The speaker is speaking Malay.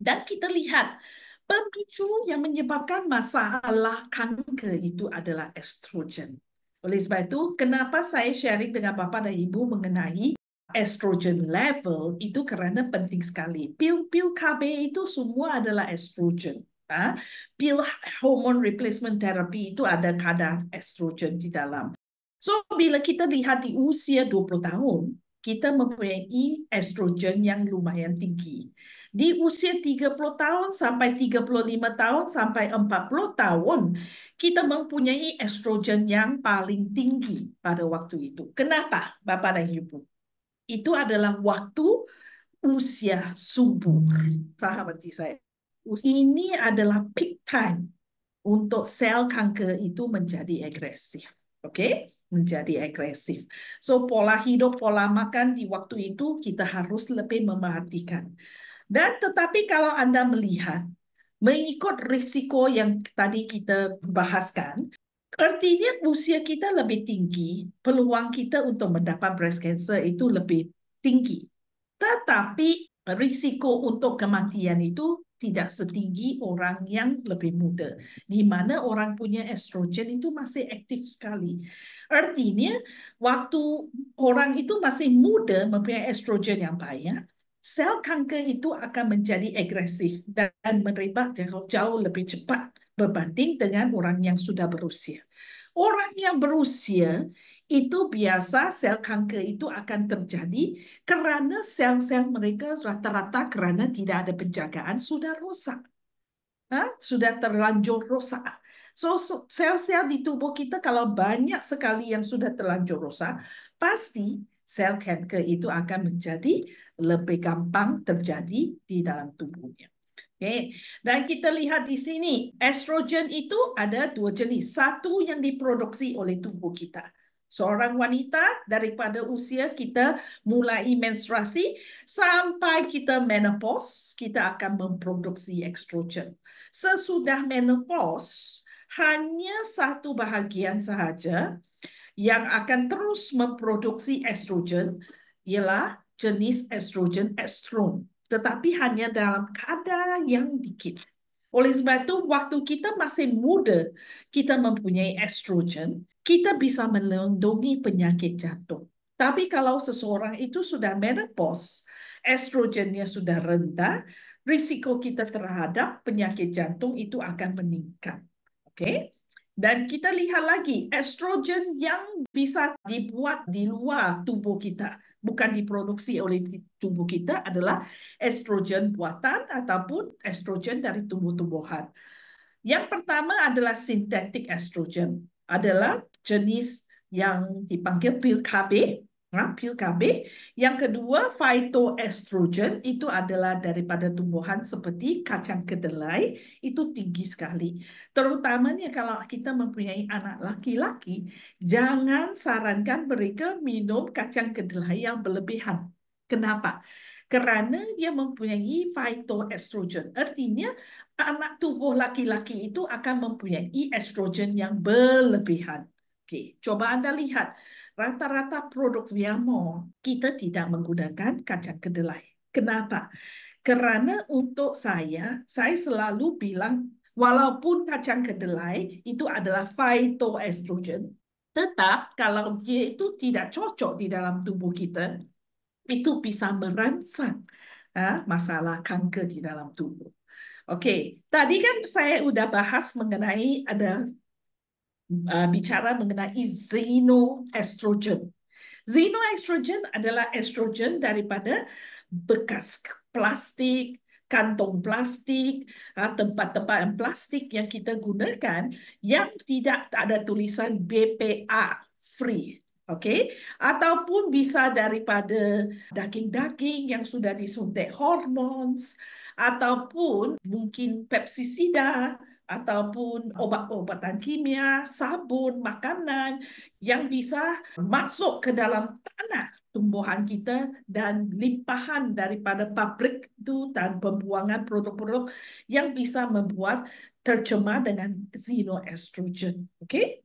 Dan kita lihat pemicu yang menyebabkan masalah kanker itu adalah estrogen. Oleh sebab itu, kenapa saya sharing dengan Bapa dan Ibu mengenai estrogen level itu kerana penting sekali. Pil-pil KB itu semua adalah estrogen. Pil hormone replacement therapy itu ada kadar estrogen di dalam. So, bila kita lihat di usia 20 tahun, kita mempunyai estrogen yang lumayan tinggi. Di usia 30 tahun sampai 35 tahun sampai 40 tahun, kita mempunyai estrogen yang paling tinggi pada waktu itu. Kenapa, Bapak dan Ibu? Itu adalah waktu usia subur. Faham arti saya? Ini adalah peak time untuk sel kanker itu menjadi agresif. Oke? Menjadi agresif. So, pola hidup, pola makan di waktu itu kita harus lebih memperhatikan. Dan tetapi kalau Anda melihat, mengikut risiko yang tadi kita bahaskan, artinya usia kita lebih tinggi, peluang kita untuk mendapat breast cancer itu lebih tinggi. Tetapi risiko untuk kematian itu tidak setinggi orang yang lebih muda, di mana orang punya estrogen itu masih aktif sekali. Artinya, waktu orang itu masih muda mempunyai estrogen yang banyak, sel kanker itu akan menjadi agresif dan merebak jauh lebih cepat berbanding dengan orang yang sudah berusia. Orang yang berusia itu biasa sel kanker itu akan terjadi kerana sel-sel mereka rata-rata kerana tidak ada penjagaan sudah rosak. Sudah terlanjur rosak. So, sel-sel di tubuh kita kalau banyak sekali yang sudah terlanjur rosak, pasti sel kanker itu akan menjadi lebih gampang terjadi di dalam tubuhnya. Okay. Dan kita lihat di sini, estrogen itu ada dua jenis. Satu yang diproduksi oleh tubuh kita. Seorang wanita daripada usia kita mulai menstruasi sampai kita menopause, kita akan memproduksi estrogen. Sesudah menopause, hanya satu bahagian sahaja yang akan terus memproduksi estrogen ialah jenis estrogen estron, tetapi hanya dalam kadar yang dikit. Oleh sebab itu, waktu kita masih muda, kita mempunyai estrogen, kita bisa melindungi penyakit jantung. Tapi kalau seseorang itu sudah menopause, estrogennya sudah rendah, risiko kita terhadap penyakit jantung itu akan meningkat. Oke? Dan kita lihat lagi, estrogen yang bisa dibuat di luar tubuh kita, bukan diproduksi oleh tubuh kita, adalah estrogen buatan ataupun estrogen dari tumbuh-tumbuhan. Yang pertama adalah synthetic estrogen, adalah jenis yang dipanggil pil KB, pil KB. Yang kedua, phytoestrogen, itu adalah daripada tumbuhan seperti kacang kedelai, itu tinggi sekali. Terutamanya kalau kita mempunyai anak laki-laki, jangan sarankan mereka minum kacang kedelai yang berlebihan. Kenapa? Kerana dia mempunyai phytoestrogen. Artinya, anak tubuh laki-laki itu akan mempunyai estrogen yang berlebihan. Oke, coba Anda lihat. Rata-rata produk Viamo, kita tidak menggunakan kacang kedelai. Kenapa? Karena untuk saya selalu bilang, walaupun kacang kedelai itu adalah phytoestrogen, tetap kalau dia itu tidak cocok di dalam tubuh kita, itu bisa merangsang masalah kanker di dalam tubuh. Oke, tadi kan saya udah bahas mengenai bicara mengenai xenoestrogen. Xenoestrogen adalah estrogen daripada bekas plastik, kantong plastik, tempat-tempat plastik yang kita gunakan yang tidak ada tulisan BPA free. Oke, ataupun bisa daripada daging-daging yang sudah disuntik hormon, ataupun mungkin pestisida, ataupun obat-obatan kimia, sabun, makanan yang bisa masuk ke dalam tanah tumbuhan kita dan limpahan daripada pabrik itu dan pembuangan produk-produk yang bisa membuat tercemar dengan xenoestrogen. Oke?